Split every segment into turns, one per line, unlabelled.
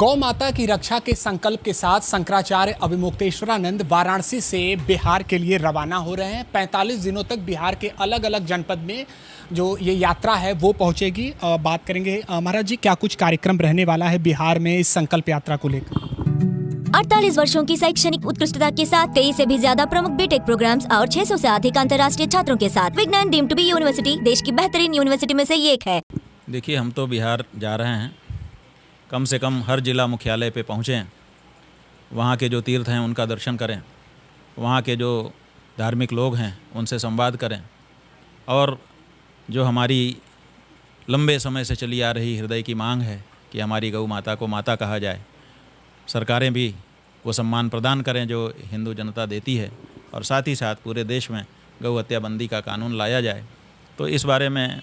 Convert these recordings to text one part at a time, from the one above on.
गौ माता की रक्षा के संकल्प के साथ शंकराचार्य अविमुक्तेश्वरानंद वाराणसी से बिहार के लिए रवाना हो रहे हैं। 45 दिनों तक बिहार के अलग अलग जनपद में जो ये यात्रा है वो पहुंचेगी। बात करेंगे महाराज जी, क्या कुछ कार्यक्रम रहने वाला है बिहार में इस संकल्प यात्रा को लेकर?
48 वर्षों की शैक्षणिक उत्कृष्टता के साथ 23 से भी ज्यादा प्रमुख बीटेक प्रोग्राम्स और 600 से अधिक अंतर्राष्ट्रीय छात्रों के साथ विज्ञान डीम्ड टू बी यूनिवर्सिटी देश की बेहतरीन यूनिवर्सिटी में से एक है।
देखिए, हम तो बिहार जा रहे हैं, कम से कम हर जिला मुख्यालय पे पहुँचें, वहाँ के जो तीर्थ हैं उनका दर्शन करें, वहाँ के जो धार्मिक लोग हैं उनसे संवाद करें, और जो हमारी लंबे समय से चली आ रही हृदय की मांग है कि हमारी गौ माता को माता कहा जाए, सरकारें भी वो सम्मान प्रदान करें जो हिंदू जनता देती है, और साथ ही साथ पूरे देश में गौ हत्या बंदी का कानून लाया जाए। तो इस बारे में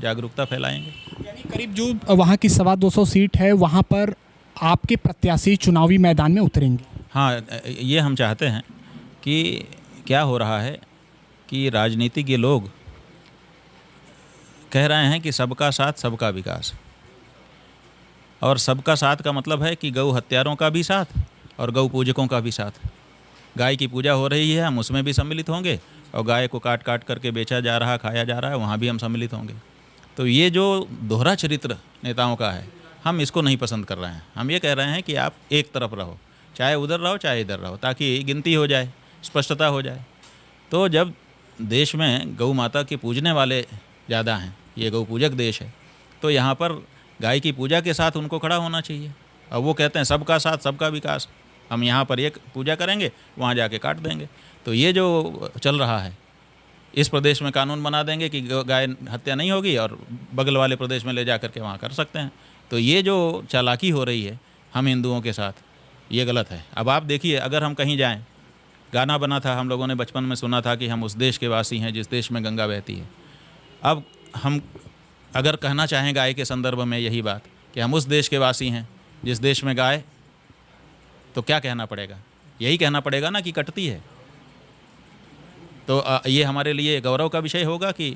जागरूकता फैलाएंगे।
यानी करीब जो वहाँ की 225 सीट है वहाँ पर आपके प्रत्याशी चुनावी मैदान में उतरेंगे।
हाँ, ये हम चाहते हैं कि क्या हो रहा है कि राजनीति के लोग कह रहे हैं कि सबका साथ सबका विकास, और सबका साथ का मतलब है कि गौ हत्यारों का भी साथ और गौ पूजकों का भी साथ। गाय की पूजा हो रही है, हम उसमें भी सम्मिलित होंगे, और गाय को काट काट करके बेचा जा रहा, खाया जा रहा है, वहाँ भी हम सम्मिलित होंगे। तो ये जो दोहरा चरित्र नेताओं का है, हम इसको नहीं पसंद कर रहे हैं। हम ये कह रहे हैं कि आप एक तरफ रहो, चाहे उधर रहो चाहे इधर रहो, ताकि गिनती हो जाए, स्पष्टता हो जाए। तो जब देश में गौ माता के पूजने वाले ज़्यादा हैं, ये गौ पूजक देश है, तो यहाँ पर गाय की पूजा के साथ उनको खड़ा होना चाहिए। और वो कहते हैं सबका साथ सबका विकास, हम यहाँ पर एक पूजा करेंगे, वहाँ जाके काट देंगे। तो ये जो चल रहा है, इस प्रदेश में कानून बना देंगे कि गाय हत्या नहीं होगी, और बगल वाले प्रदेश में ले जा करके वहाँ कर सकते हैं। तो ये जो चालाकी हो रही है हम हिंदुओं के साथ, ये गलत है। अब आप देखिए, अगर हम कहीं जाएं, गाना बना था, हम लोगों ने बचपन में सुना था कि हम उस देश के वासी हैं जिस देश में गंगा बहती है। अब हम अगर कहना चाहें गाय के संदर्भ में यही बात कि हम उस देश के वासी हैं जिस देश में गाय, तो क्या कहना पड़ेगा? यही कहना पड़ेगा ना कि कटती है। तो ये हमारे लिए गौरव का विषय होगा कि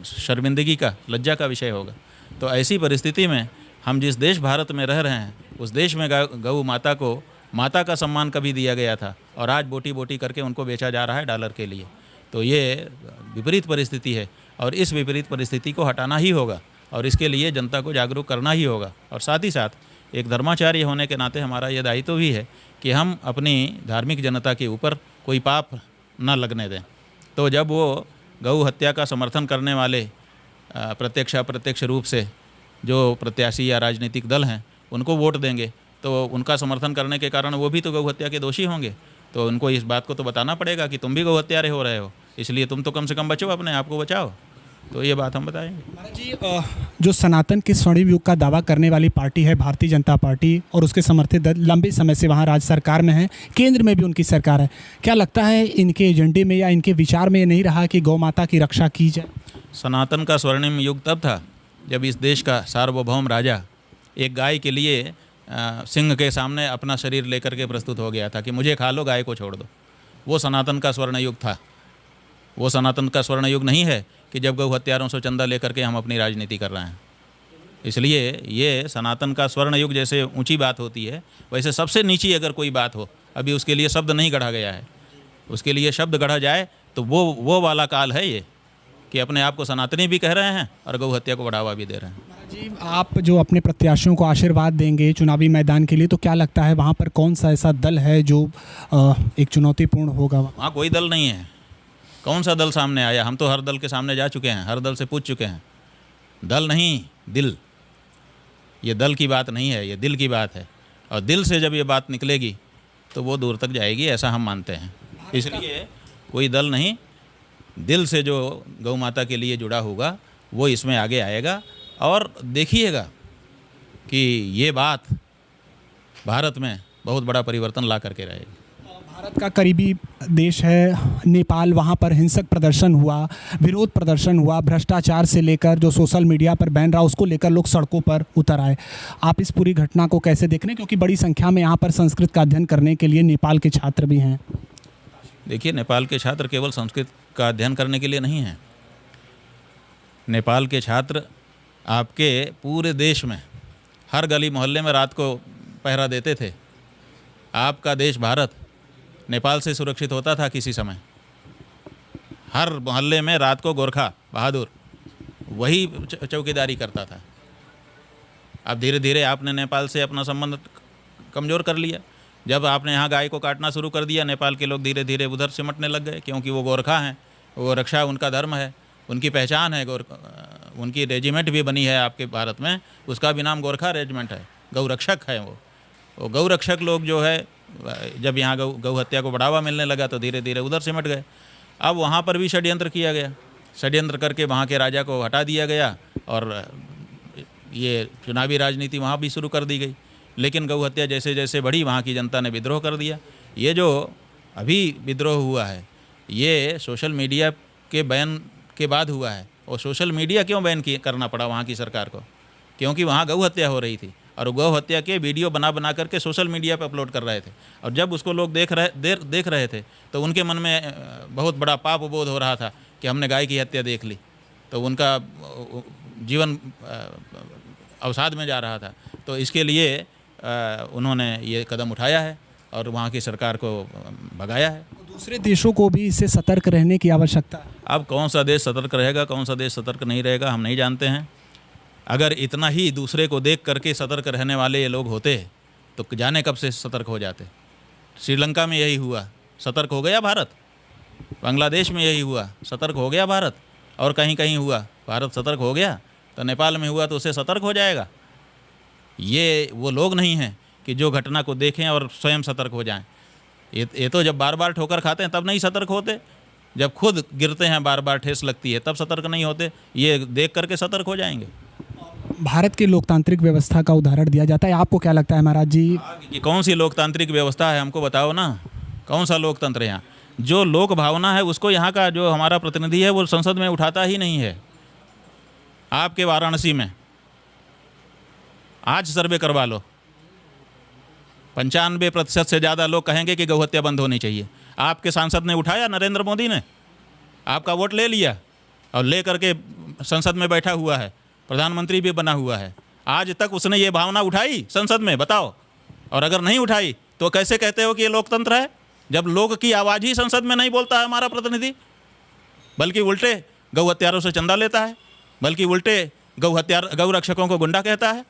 शर्मिंदगी का, लज्जा का विषय होगा। तो ऐसी परिस्थिति में हम जिस देश भारत में रह रहे हैं, उस देश में गौ माता को माता का सम्मान कभी दिया गया था, और आज बोटी बोटी करके उनको बेचा जा रहा है डॉलर के लिए। तो ये विपरीत परिस्थिति है, और इस विपरीत परिस्थिति को हटाना ही होगा, और इसके लिए जनता को जागरूक करना ही होगा। और साथ ही साथ एक धर्माचार्य होने के नाते हमारा ये दायित्व भी है कि हम अपनी धार्मिक जनता के ऊपर कोई पाप न लगने दें। तो जब वो गौ हत्या का समर्थन करने वाले प्रत्यक्ष अप्रत्यक्ष रूप से जो प्रत्याशी या राजनीतिक दल हैं उनको वोट देंगे, तो उनका समर्थन करने के कारण वो भी तो गौ हत्या के दोषी होंगे। तो उनको इस बात को तो बताना पड़ेगा कि तुम भी गौ हत्यारे हो रहे हो, इसलिए तुम तो कम से कम बचो, अपने आप को बचाओ। तो ये बात हम बताएंगे।
महाराज जी, जो सनातन के स्वर्णिम युग का दावा करने वाली पार्टी है भारतीय जनता पार्टी, और उसके समर्थित दल लंबे समय से वहाँ राज्य सरकार में है, केंद्र में भी उनकी सरकार है, क्या लगता है इनके एजेंडे में या इनके विचार में ये नहीं रहा कि गौ माता की रक्षा की जाए?
सनातन का स्वर्णिम युग तब था जब इस देश का सार्वभौम राजा एक गाय के लिए सिंह के सामने अपना शरीर लेकर के प्रस्तुत हो गया था कि मुझे खा लो, गाय को छोड़ दो। वो सनातन का स्वर्ण युग था। वो सनातन का स्वर्ण युग नहीं है कि जब गौ हत्यारों से चंदा लेकर के हम अपनी राजनीति कर रहे हैं। इसलिए ये सनातन का स्वर्ण युग जैसे ऊंची बात होती है, वैसे सबसे नीची अगर कोई बात हो, अभी उसके लिए शब्द नहीं गढ़ा गया है, उसके लिए शब्द गढ़ा जाए तो वो वाला काल है ये, कि अपने आप को सनातनी भी कह रहे हैं और गौ हत्या को बढ़ावा भी दे रहे हैं।
महाराज जी, आप जो अपने प्रत्याशियों को आशीर्वाद देंगे चुनावी मैदान के लिए, तो क्या लगता है वहाँ पर कौन सा ऐसा दल है जो एक चुनौतीपूर्ण होगा?
वहाँ कोई दल नहीं है। कौन सा दल सामने आया? हम तो हर दल के सामने जा चुके हैं, हर दल से पूछ चुके हैं। दल नहीं, दिल। ये दल की बात नहीं है, ये दिल की बात है, और दिल से जब ये बात निकलेगी तो वो दूर तक जाएगी, ऐसा हम मानते हैं। इसलिए कोई दल नहीं, दिल से जो गौ माता के लिए जुड़ा होगा वो इसमें आगे आएगा। और देखिएगा कि ये बात भारत में बहुत बड़ा परिवर्तन ला करके रहेगी।
भारत का करीबी देश है नेपाल, वहाँ पर हिंसक प्रदर्शन हुआ, विरोध प्रदर्शन हुआ, भ्रष्टाचार से लेकर जो सोशल मीडिया पर बैन रहा उसको लेकर लोग सड़कों पर उतर आए। आप इस पूरी घटना को कैसे देख रहे हैं, क्योंकि बड़ी संख्या में यहाँ पर संस्कृत का अध्ययन करने के लिए नेपाल के छात्र भी हैं?
देखिए, नेपाल के छात्र केवल संस्कृत का अध्ययन करने के लिए नहीं हैं। नेपाल के छात्र आपके पूरे देश में हर गली मोहल्ले में रात को पहरा देते थे। आपका देश भारत नेपाल से सुरक्षित होता था किसी समय। हर मोहल्ले में रात को गोरखा बहादुर वही चौकीदारी करता था। अब धीरे धीरे आपने नेपाल से अपना संबंध कमज़ोर कर लिया। जब आपने यहाँ गाय को काटना शुरू कर दिया, नेपाल के लोग धीरे धीरे उधर सिमटने लग गए, क्योंकि वो गोरखा हैं, वो रक्षा उनका धर्म है, उनकी पहचान है। उनकी रेजिमेंट भी बनी है आपके भारत में, उसका भी नाम गोरखा रेजिमेंट है, गौ रक्षक है वो गौ रक्षक लोग जो है, जब यहाँ गौ हत्या को बढ़ावा मिलने लगा तो धीरे धीरे उधर सिमट गए। अब वहाँ पर भी षड्यंत्र किया गया, षड्यंत्र करके वहाँ के राजा को हटा दिया गया और ये चुनावी राजनीति वहाँ भी शुरू कर दी गई। लेकिन गौ हत्या जैसे जैसे बढ़ी, वहाँ की जनता ने विद्रोह कर दिया। ये जो अभी विद्रोह हुआ है, ये सोशल मीडिया के बैन के बाद हुआ है। और सोशल मीडिया क्यों बैन करना पड़ा वहाँ की सरकार को? क्योंकि वहाँ गौ हत्या हो रही थी और गौ हत्या के वीडियो बना करके सोशल मीडिया पर अपलोड कर रहे थे। और जब उसको लोग देख रहे थे तो उनके मन में बहुत बड़ा पाप बोध हो रहा था कि हमने गाय की हत्या देख ली, तो उनका जीवन अवसाद में जा रहा था। तो इसके लिए उन्होंने ये कदम उठाया है और वहाँ की सरकार को भगाया है।
दूसरे देशों को भी इससे सतर्क रहने की आवश्यकता है।
अब कौन सा देश सतर्क रहेगा, कौन सा देश सतर्क नहीं रहेगा, हम नहीं जानते हैं। अगर इतना ही दूसरे को देख करके सतर्क रहने वाले ये लोग होते तो जाने कब से सतर्क हो जाते। श्रीलंका में यही हुआ, सतर्क हो गया भारत। बांग्लादेश में यही हुआ, सतर्क हो गया भारत। और कहीं कहीं हुआ, भारत सतर्क हो गया तो नेपाल में हुआ तो उससे सतर्क हो जाएगा। ये वो लोग नहीं हैं कि जो घटना को देखें और स्वयं सतर्क हो जाएं। ये तो जब बार बार ठोकर खाते हैं तब नहीं सतर्क होते, जब खुद गिरते हैं बार बार ठेस लगती है तब सतर्क नहीं होते। ये देख करके सतर्क हो जाएंगे।
भारत की लोकतांत्रिक व्यवस्था का उदाहरण दिया जाता है, आपको क्या लगता है महाराज जी?
कि कौन सी लोकतांत्रिक व्यवस्था है, हमको बताओ ना। कौन सा लोकतंत्र है यहाँ? जो लोक भावना है उसको यहाँ का जो हमारा प्रतिनिधि है वो संसद में उठाता ही नहीं है। आपके वाराणसी में आज सर्वे करवा लो, 95% से ज़्यादा लोग कहेंगे कि गौ हत्या बंद होनी चाहिए। आपके सांसद ने उठाया, नरेंद्र मोदी ने आपका वोट ले लिया और ले करके संसद में बैठा हुआ है, प्रधानमंत्री भी बना हुआ है। आज तक उसने ये भावना उठाई संसद में, बताओ? और अगर नहीं उठाई तो कैसे कहते हो कि ये लोकतंत्र है, जब लोग की आवाज़ ही संसद में नहीं बोलता है हमारा प्रतिनिधि, बल्कि उल्टे गौ हत्यारों से चंदा लेता है, बल्कि उल्टे गौ रक्षकों को गुंडा कहता है।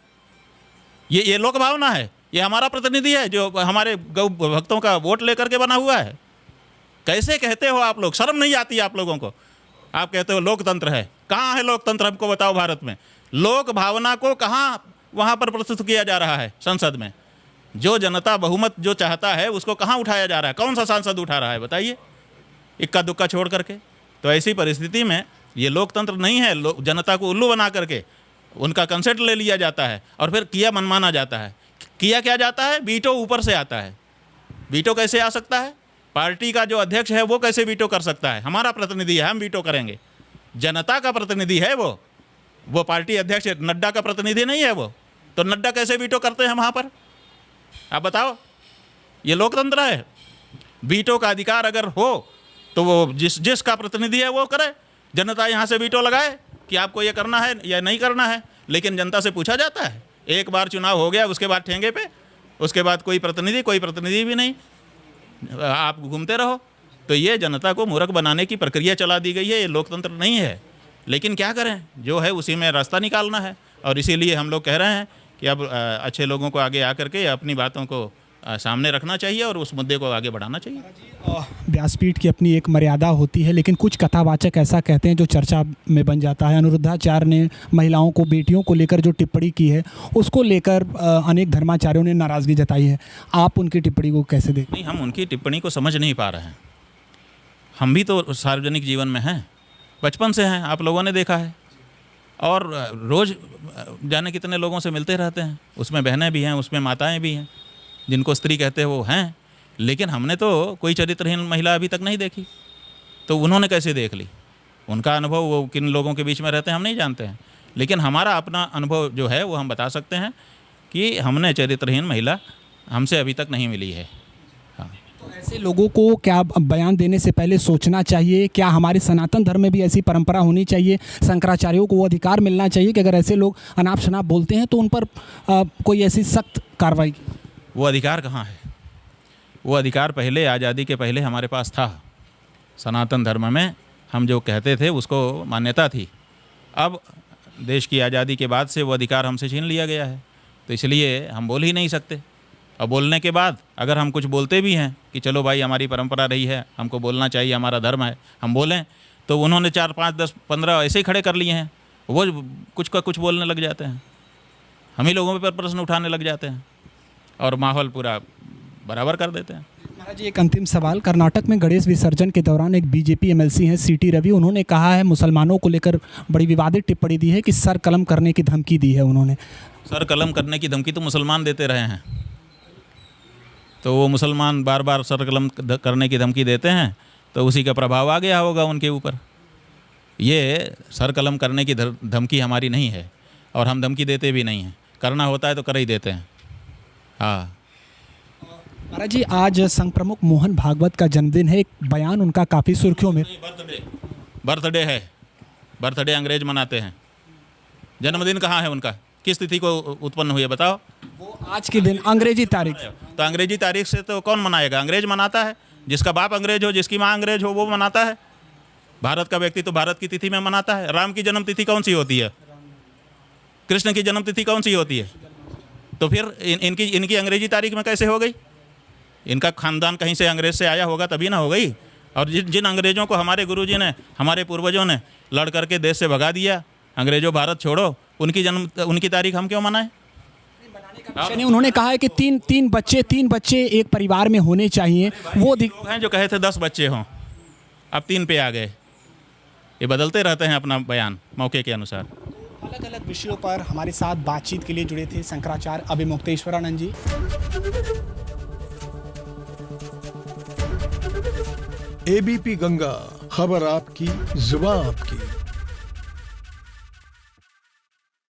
ये लोक भावना है? ये हमारा प्रतिनिधि है जो हमारे गौ भक्तों का वोट लेकर के बना हुआ है? कैसे कहते हो आप लोग? शर्म नहीं आती आप लोगों को? आप कहते हो लोकतंत्र है। कहाँ है लोकतंत्र, हमको बताओ। भारत में लोक भावना को कहाँ वहाँ पर प्रस्तुत किया जा रहा है संसद में? जो जनता बहुमत जो चाहता है उसको कहाँ उठाया जा रहा है? कौन सा सांसद उठा रहा है, बताइए? इक्का दुक्का छोड़ करके। तो ऐसी परिस्थिति में ये लोकतंत्र नहीं है। जनता को उल्लू बना करके उनका कंसेंट ले लिया जाता है और फिर किया मनमाना जाता है। किया क्या जाता है? वीटो ऊपर से आता है। वीटो कैसे आ सकता है? पार्टी का जो अध्यक्ष है वो कैसे वीटो कर सकता है? हमारा प्रतिनिधि है, हम वीटो करेंगे। जनता का प्रतिनिधि है वो पार्टी अध्यक्ष नड्डा का प्रतिनिधि नहीं है वो, तो नड्डा कैसे वीटो करते हैं वहाँ पर? आप बताओ। ये लोकतंत्र है? वीटो का अधिकार अगर हो तो वो जिसका प्रतिनिधि है वो करे। जनता यहाँ से वीटो लगाए कि आपको ये करना है या नहीं करना है, लेकिन जनता से पूछा जाता है? एक बार चुनाव हो गया उसके बाद ठेंगे पे, उसके बाद कोई प्रतिनिधि भी नहीं, आप घूमते रहो। तो ये जनता को मूर्ख बनाने की प्रक्रिया चला दी गई है। ये लोकतंत्र नहीं है। लेकिन क्या करें, जो है उसी में रास्ता निकालना है। और इसीलिए हम लोग कह रहे हैं कि अब अच्छे लोगों को आगे आकर के अपनी बातों को सामने रखना चाहिए और उस मुद्दे को आगे बढ़ाना चाहिए।
व्यासपीठ की अपनी एक मर्यादा होती है, लेकिन कुछ कथावाचक ऐसा कहते हैं जो चर्चा में बन जाता है। अनिरुद्धाचार्य ने महिलाओं को, बेटियों को लेकर जो टिप्पणी की है उसको लेकर अनेक धर्माचार्यों ने नाराज़गी जताई है। आप उनकी टिप्पणी को कैसे देखते हैं?
नहीं, हम उनकी टिप्पणी को समझ नहीं पा रहे हैं। हम भी तो सार्वजनिक जीवन में हैं, बचपन से हैं, आप लोगों ने देखा है। और रोज़ जाने कितने लोगों से मिलते रहते हैं। उसमें बहनें भी हैं, उसमें माताएँ भी हैं, जिनको स्त्री कहते हैं वो हैं। लेकिन हमने तो कोई चरित्रहीन महिला अभी तक नहीं देखी। तो उन्होंने कैसे देख ली? उनका अनुभव वो किन लोगों के बीच में रहते हैं हम नहीं जानते हैं। लेकिन हमारा अपना अनुभव जो है वो हम बता सकते हैं कि हमने चरित्रहीन महिला हमसे अभी तक नहीं मिली है। हाँ।
तो ऐसे लोगों को क्या बयान देने से पहले सोचना चाहिए? क्या हमारे सनातन धर्म में भी ऐसी परंपरा होनी चाहिए? शंकराचार्यों को वो अधिकार मिलना चाहिए कि अगर ऐसे लोग अनाप शनाप बोलते हैं तो उन पर कोई ऐसी सख्त कार्रवाई की?
वो अधिकार कहाँ है? वो अधिकार पहले, आज़ादी के पहले हमारे पास था। सनातन धर्म में हम जो कहते थे उसको मान्यता थी। अब देश की आज़ादी के बाद से वो अधिकार हमसे छीन लिया गया है, तो इसलिए हम बोल ही नहीं सकते। और बोलने के बाद अगर हम कुछ बोलते भी हैं कि चलो भाई हमारी परंपरा रही है, हमको बोलना चाहिए, हमारा धर्म है, हम बोलें, तो उन्होंने 4, 5, 10, 15 ऐसे ही खड़े कर लिए हैं। वो कुछ का कुछ बोलने लग जाते हैं, हम ही लोगों पर प्रश्न उठाने लग जाते हैं और माहौल पूरा बराबर कर देते हैं।
महाराज जी, एक अंतिम सवाल। कर्नाटक में गणेश विसर्जन के दौरान एक बीजेपी एमएलसी हैं सीटी रवि, उन्होंने कहा है, मुसलमानों को लेकर बड़ी विवादित टिप्पणी दी है कि सर कलम करने की धमकी दी है उन्होंने।
सर कलम करने की धमकी तो मुसलमान देते रहे हैं, तो वो मुसलमान बार बार सर कलम करने की धमकी देते हैं, तो उसी का प्रभाव आ गया होगा उनके ऊपर। ये सर कलम करने की धमकी हमारी नहीं है और हम धमकी देते भी नहीं हैं। करना होता है तो कर ही देते हैं। हाँ
महाराज जी, आज संघ प्रमुख मोहन भागवत का जन्मदिन है। एक बयान उनका काफ़ी सुर्खियों में।
बर्थडे है, बर्थडे अंग्रेज मनाते हैं, जन्मदिन कहाँ है उनका? किस तिथि को उत्पन्न हुई है बताओ?
वो आज के दिन अंग्रेजी तारीख।
तो अंग्रेजी तारीख से तो कौन मनाएगा? अंग्रेज मनाता है। जिसका बाप अंग्रेज हो, जिसकी माँ अंग्रेज हो, वो मनाता है। भारत का व्यक्ति तो भारत की तिथि में मनाता है। राम की जन्म तिथि कौन सी होती है? कृष्ण की जन्म तिथि कौन सी होती है? तो फिर इनकी अंग्रेजी तारीख में कैसे हो गई? इनका खानदान कहीं से अंग्रेज से आया होगा तभी ना हो गई। और जिन अंग्रेज़ों को हमारे गुरुजी ने, हमारे पूर्वजों ने लड़ करके देश से भगा दिया, अंग्रेजों भारत छोड़ो, उनकी तारीख हम क्यों मनाएं?
नहीं, उन्होंने कहा है कि तीन बच्चे एक परिवार में होने चाहिए। वो
लोग हैं जो कहे थे 10 बच्चे हों, अब 3 पे आ गए। ये बदलते रहते हैं अपना बयान मौके के अनुसार।
अलग अलग विषयों पर हमारे साथ बातचीत के लिए जुड़े थे शंकराचार्य अभिमुक्तेश्वरानंद जी।
एबीपी गंगा, खबर आपकी, जुबान आपकी।